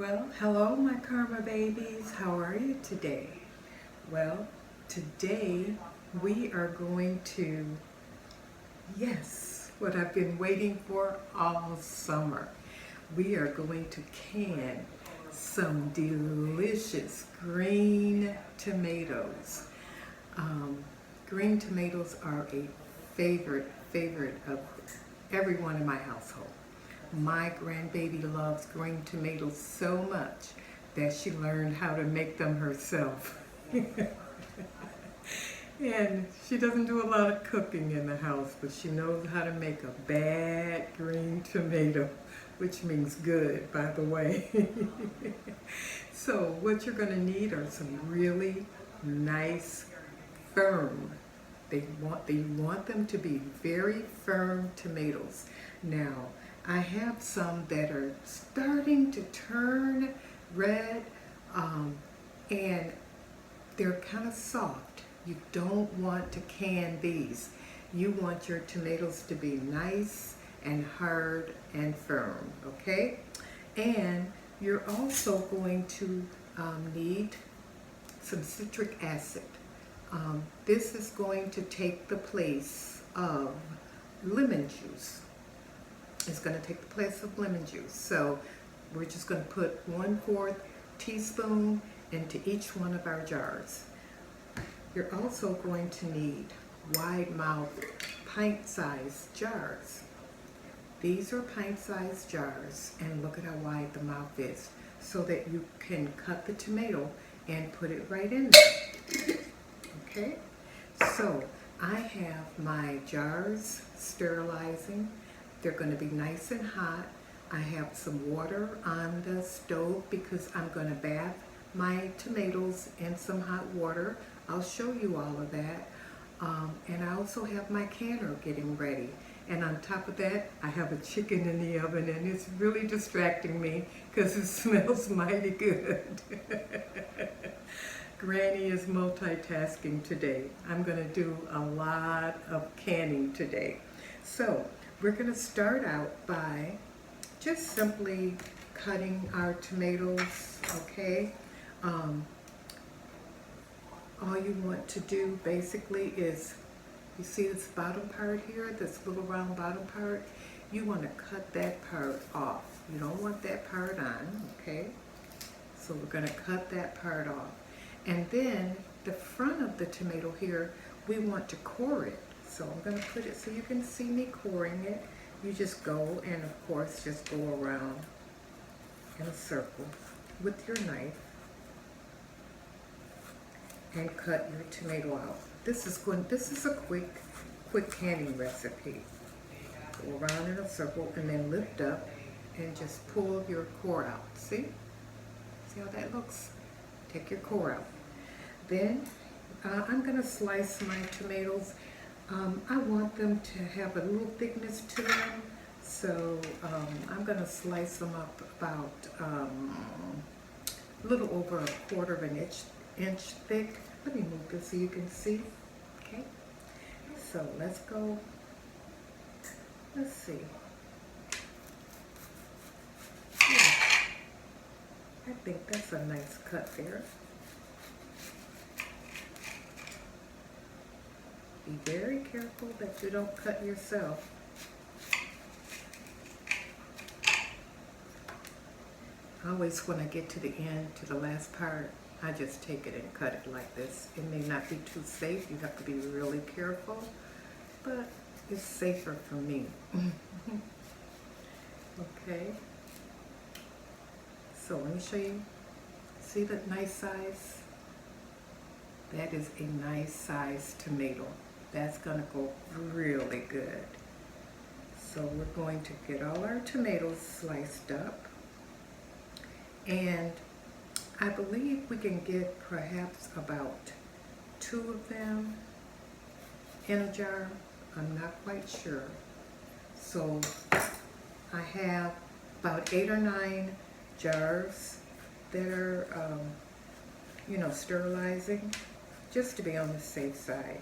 Well, hello my Karma babies. How are you today? Well, today we are going to, yes, what I've been waiting for all summer. We are going to can some delicious green tomatoes. Green tomatoes are a favorite of everyone in my household. My grandbaby loves green tomatoes so much that she learned how to make them herself. And she doesn't do a lot of cooking in the house, but she knows how to make a bad green tomato, which means good, by the way. So what you're going to need are some really nice, firm. You want them to be very firm tomatoes. Now, I have some that are starting to turn red, and they're kind of soft. You don't want to can these. You want your tomatoes to be nice and hard and firm, okay? And you're also going to need some citric acid. This is going to take the place of lemon juice. It's going to take the place of lemon juice. So we're just going to put 1/4 teaspoon into each one of our jars. You're also going to need wide mouth pint-sized jars. These are pint-sized jars, and look at how wide the mouth is, so that you can cut the tomato and put it right in there. Okay? So I have my jars sterilizing. They're going to be nice and hot. I have some water on the stove because I'm going to bath my tomatoes in some hot water. I'll show you all of that. And I also have my canner getting ready. And on top of that, I have a chicken in the oven, and it's really distracting me because it smells mighty good. Granny is multitasking today. I'm going to do a lot of canning today. So we're going to start out by just simply cutting our tomatoes, okay? All you want to do basically is, you see this bottom part here, this little round bottom part? You want to cut that part off. You don't want that part on, okay? So we're going to cut that part off. And then the front of the tomato here, we want to core it. So I'm going to put it so you can see me coring it. You just go and, of course, just go around in a circle with your knife and cut your tomato out. This is a quick canning recipe. Go around in a circle and then lift up and just pull your core out. See? See how that looks? Take your core out. Then I'm going to slice my tomatoes. I want them to have a little thickness to them, so I'm going to slice them up about a little over 1/4 of an inch thick. Let me move this so you can see. Okay, so let's go. Let's see. Yeah, I think that's a nice cut there. Be very careful that you don't cut yourself. Always when I get to the end, to the last part, I just take it and cut it like this. It may not be too safe. You have to be really careful, but it's safer for me. Okay. So let me show you. See that nice size? That is a nice size tomato. That's going to go really good. So we're going to get all our tomatoes sliced up. And I believe we can get perhaps about 2 of them in a jar. I'm not quite sure. So I have about 8 or 9 jars that are, sterilizing, just to be on the safe side.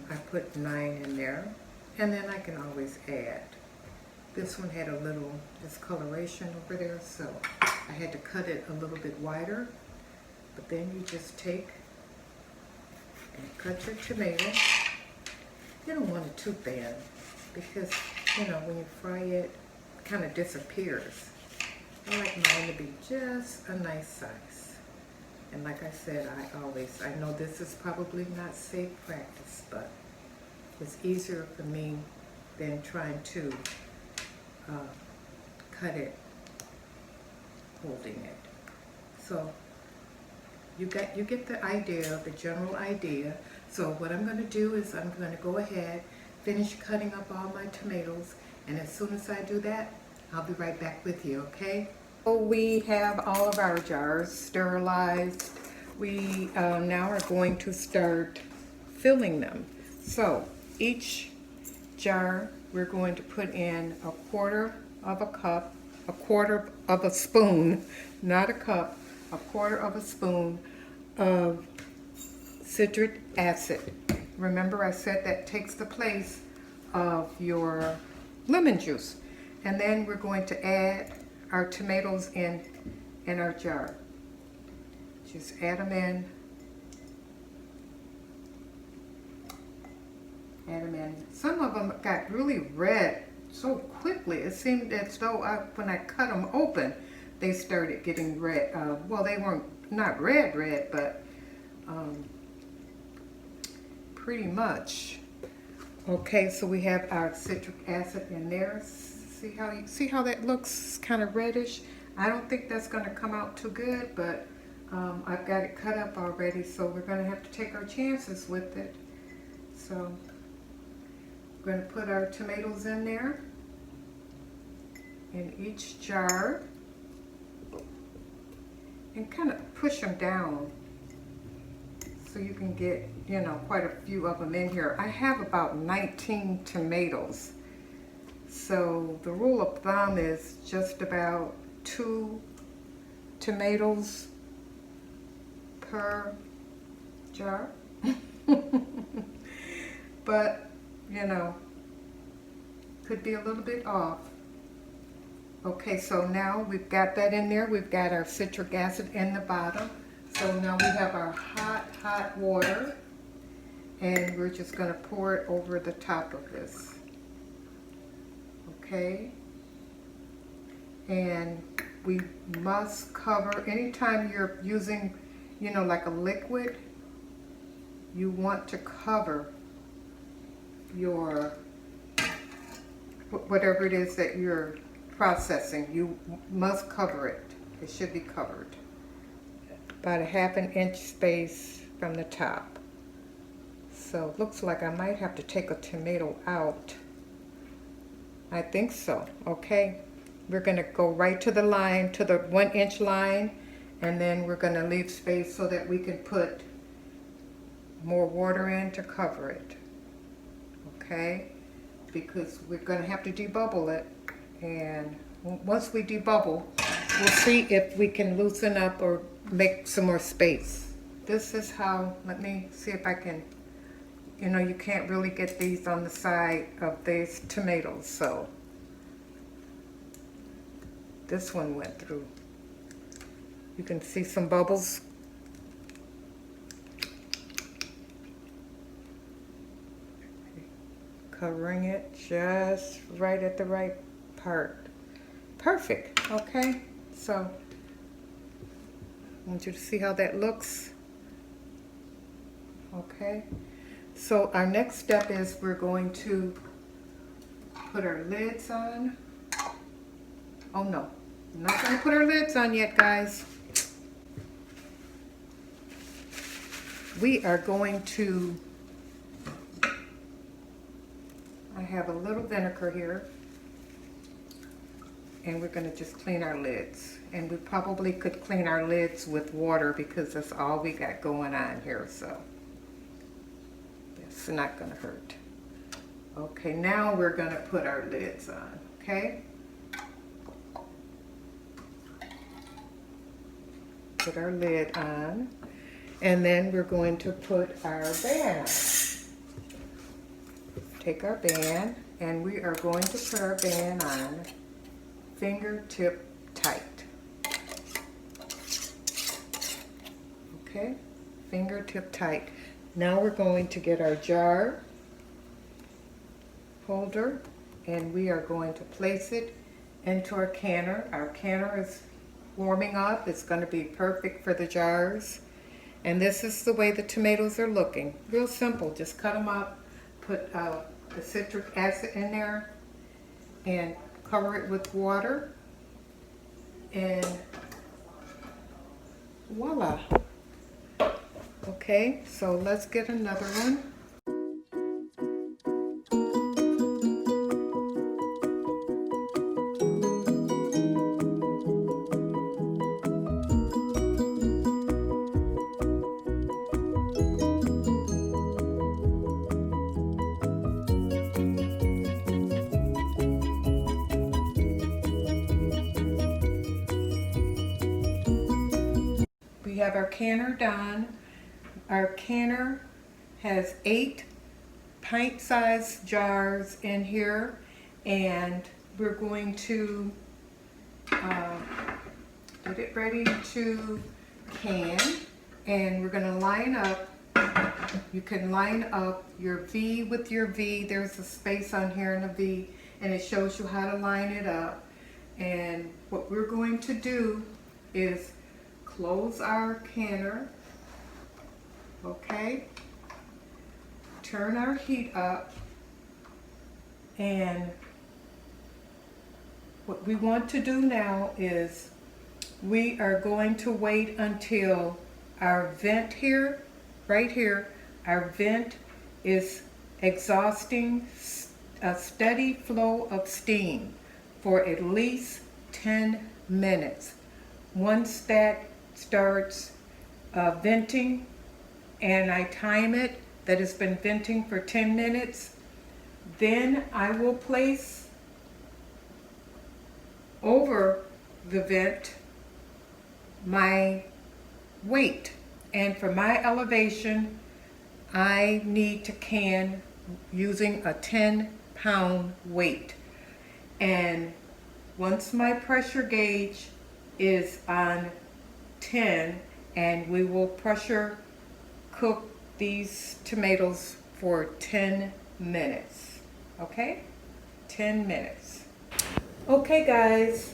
I put 9 in there, and then I can always add. This one had a little discoloration over there, so I had to cut it a little bit wider. But then you just take and cut your tomato. You don't want it too thin because, you know, when you fry it, it kind of disappears. I like mine to be just a nice size. And like I said, I know this is probably not safe practice, but it's easier for me than trying to cut it, holding it. So you get the idea, the general idea. So what I'm going to do is I'm going to go ahead, finish cutting up all my tomatoes, and as soon as I do that, I'll be right back with you, okay? So we have all of our jars sterilized. We now are going to start filling them. So each jar we're going to put in a quarter of a cup, a quarter of a spoon, not a cup, a quarter of a spoon of citric acid. Remember I said that takes the place of your lemon juice. And then we're going to add our tomatoes in our jar. Just add them in. Add them in. Some of them got really red so quickly. It seemed as though when I cut them open, they started getting red. Well, they weren't not red, but pretty much. Okay, so we have our citric acid in there. See how that looks kind of reddish? I don't think that's going to come out too good, but I've got it cut up already, so we're going to have to take our chances with it. So we're going to put our tomatoes in there in each jar and kind of push them down so you can get, you know, quite a few of them in here. I have about 19 tomatoes. So the rule of thumb is just about 2 tomatoes per jar. But, you know, could be a little bit off. Okay, so now we've got that in there. We've got our citric acid in the bottom. So now we have our hot water, and we're just going to pour it over the top of this. Okay, and we must cover, anytime you're using, you know, like a liquid, you want to cover your, whatever it is that you're processing, you must cover it. It should be covered. About a ½ inch space from the top. So it looks like I might have to take a tomato out. I think so. Okay, we're going to go right to the line, to the 1 inch line, and then we're going to leave space so that we can put more water in to cover it. Okay, because we're going to have to debubble it, and once we debubble, we'll see if we can loosen up or make some more space. This is how, let me see if I can, you know, you can't really get these on the side of these tomatoes, so this one went through. You can see some bubbles. Covering it just right at the right part. Perfect, okay? So, I want you to see how that looks. Okay? So our next step is we're going to put our lids on. Oh no, I'm not going to put our lids on yet, guys. We are going to, I have a little vinegar here, and we're going to just clean our lids. And we probably could clean our lids with water because that's all we got going on here, so it's not going to hurt. Okay, now we're going to put our lids on, okay? Put our lid on, and then we're going to put our band on. Take our band, and we are going to put our band on fingertip tight. Okay, fingertip tight. Now we're going to get our jar holder and we are going to place it into our canner. Our canner is warming up. It's going to be perfect for the jars. And this is the way the tomatoes are looking. Real simple. Just cut them up, put the citric acid in there, and cover it with water. And voila. Okay, so let's get another one. We have our canner done. Our canner has 8 pint-sized jars in here, and we're going to get it ready to can, and we're going to line up. You can line up your V with your V. There's a space on here in a V, and it shows you how to line it up. And what we're going to do is close our canner, okay, turn our heat up, and what we want to do now is we are going to wait until our vent here, right here, our vent is exhausting a steady flow of steam for at least 10 minutes. Once that starts venting and I time it that it's been venting for 10 minutes, then I will place over the vent my weight, and for my elevation I need to can using a 10-pound weight. And once my pressure gauge is on 10, and we will pressure cook these tomatoes for 10 minutes. Okay, 10 minutes. Okay guys,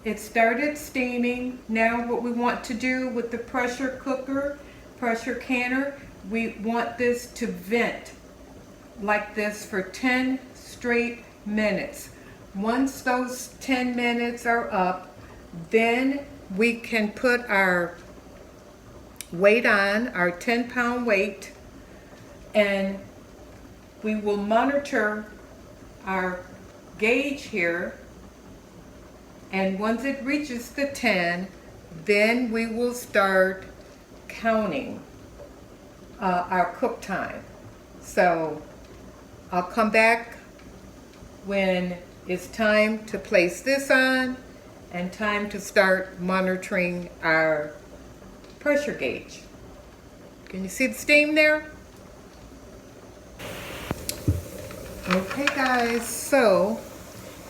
it started steaming. Now what we want to do with the pressure cooker, pressure canner, we want this to vent like this for 10 straight minutes. Once those 10 minutes are up, then we can put our weight on, our 10-pound weight, and we will monitor our gauge here, and once it reaches the 10, then we will start counting our cook time. So I'll come back when it's time to place this on and time to start monitoring our pressure gauge. Can you see the steam there? Okay guys, so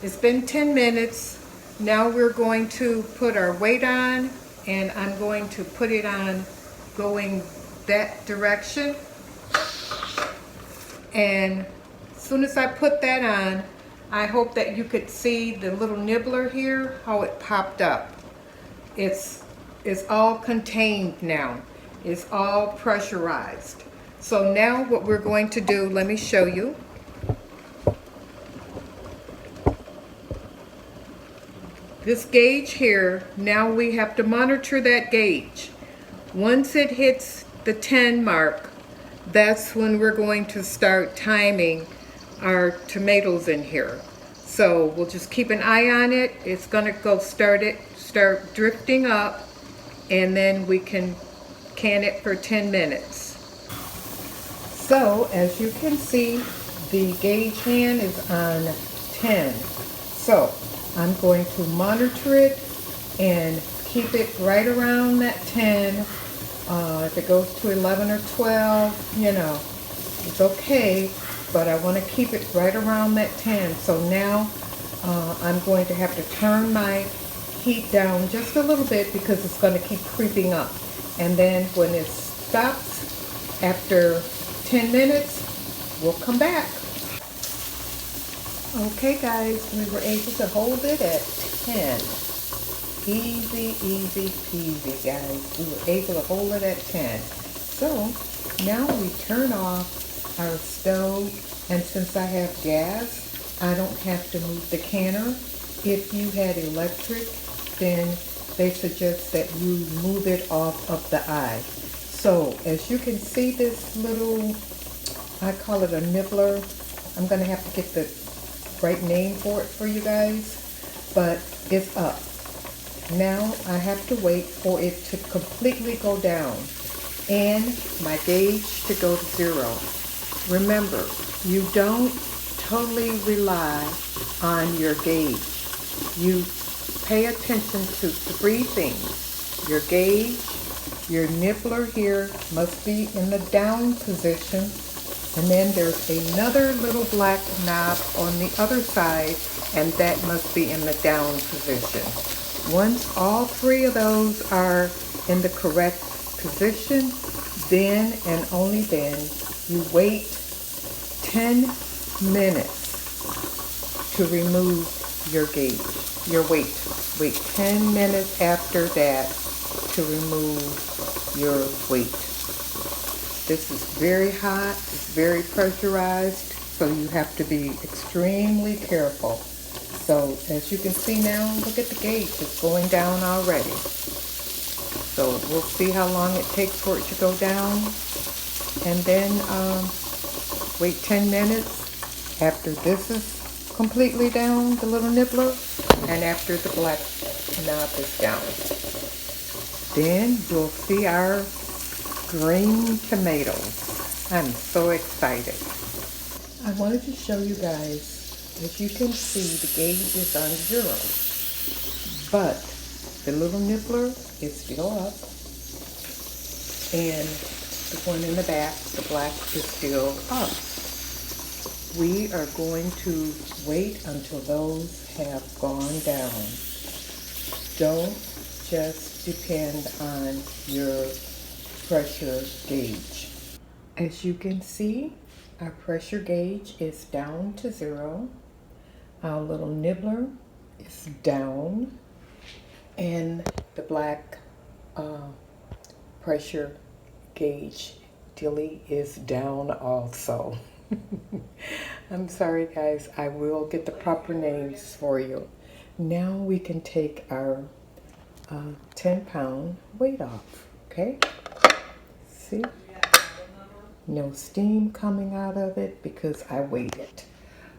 it's been 10 minutes. Now we're going to put our weight on, and I'm going to put it on going that direction. And as soon as I put that on, I hope that you could see the little nibbler here, how it popped up. It's all contained now. It's all pressurized. So now what we're going to do, let me show you. This gauge here, now we have to monitor that gauge. Once it hits the 10 mark, that's when we're going to start timing our tomatoes in here. So we'll just keep an eye on it. It's gonna go start drifting up, and then we can can it for 10 minutes. So as you can see, the gauge hand is on 10. So I'm going to monitor it and keep it right around that 10. If it goes to 11 or 12, you know, it's okay, but I want to keep it right around that 10. So now I'm going to have to turn my heat down just a little bit because it's going to keep creeping up. And then when it stops after 10 minutes, we'll come back. Okay guys, we were able to hold it at 10. Easy, easy peasy, guys. We were able to hold it at 10. So now we turn off our stove, and since I have gas, I don't have to move the canner. If you had electric, then they suggest that you move it off of the eye. So as you can see, this little, I call it a nibbler. I'm gonna have to get the right name for it for you guys, but it's up. Now I have to wait for it to completely go down and my gauge to go to 0. Remember, you don't totally rely on your gauge. You pay attention to 3 things. Your gauge, your nibbler here must be in the down position, and then there's another little black knob on the other side, and that must be in the down position. Once all 3 of those are in the correct position, then and only then you wait 10 minutes to remove your gauge, your weight. Wait 10 minutes after that to remove your weight. This is very hot, it's very pressurized, so you have to be extremely careful. So as you can see now, look at the gauge, it's going down already. So we'll see how long it takes for it to go down, and then wait 10 minutes after this is completely down, the little nibbler, and after the black knob is down. Then you'll see our green tomatoes. I'm so excited. I wanted to show you guys, as you can see, the gauge is on 0, but the little nibbler is still up, and the one in the back, the black, is still up. We are going to wait until those have gone down. Don't just depend on your pressure gauge. As you can see, our pressure gauge is down to 0. Our little nibbler is down, and the black pressure gauge dilly is down also. I'm sorry guys, I will get the proper names for you. Now we can take our 10-pound weight off, okay? See? No steam coming out of it because I waited.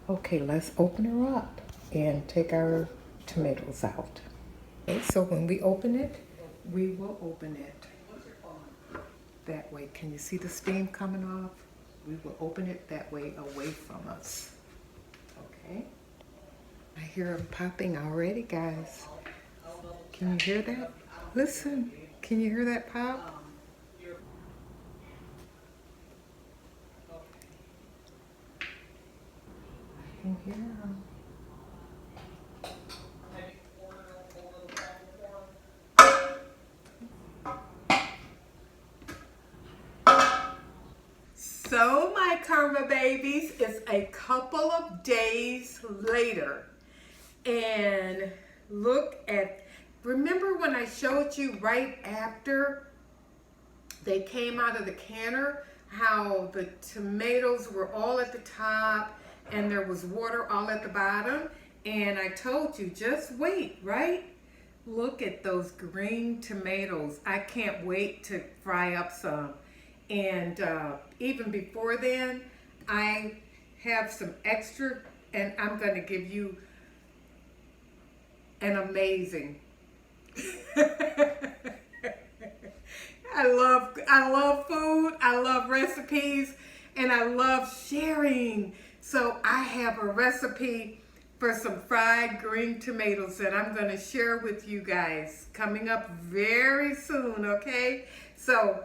Okay, let's open her up and take our tomatoes out. Okay, so when we open it, we will open it that way. Can you see the steam coming off? We will open it that way away from us. Okay? I hear them popping already, guys. Can you hear that? Listen, can you hear that pop? I can hear them. So my karma babies, it's a couple of days later, and look at, remember when I showed you right after they came out of the canner, how the tomatoes were all at the top and there was water all at the bottom, and I told you just wait, right? Look at those green tomatoes. I can't wait to fry up some. And even before then, I have some extra, and I'm going to give you an amazing. I love food, I love recipes, and I love sharing. So I have a recipe for some fried green tomatoes that I'm going to share with you guys coming up very soon, okay? So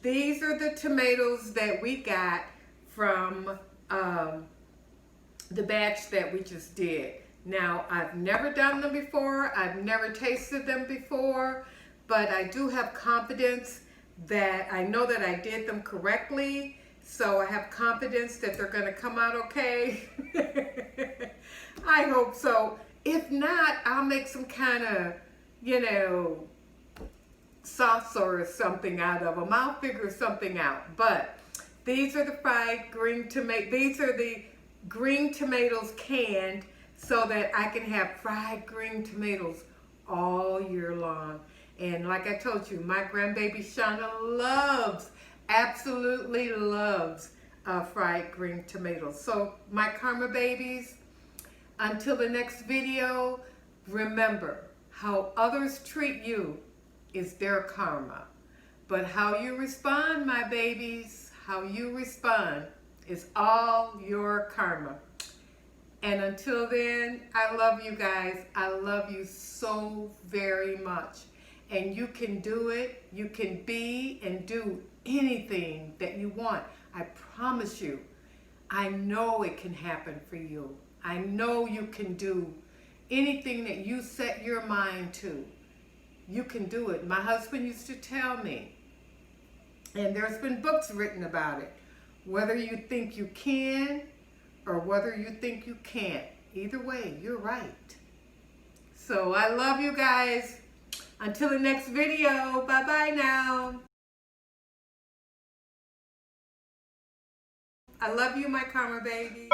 these are the tomatoes that we got from the batch that we just did. Now, I've never done them before. I've never tasted them before, but I do have confidence that I know that I did them correctly, so I have confidence that they're going to come out okay. I hope so. If not, I'll make some kind of, you know, salsa or something out of them. I'll figure something out. But these are the fried green tomato. These are the green tomatoes canned so that I can have fried green tomatoes all year long. And like I told you, my grandbaby Shauna loves, absolutely loves fried green tomatoes. So my Karma babies, until the next video, remember, how others treat you is their karma. But how you respond, my babies, how you respond is all your karma. And until then, I love you guys. I love you so very much. And you can do it. You can be and do anything that you want. I promise you. I know it can happen for you. I know you can do anything that you set your mind to. You can do it. My husband used to tell me, and there's been books written about it, whether you think you can or whether you think you can't. Either way, you're right. So I love you guys. Until the next video, bye-bye now. I love you, my Karma baby.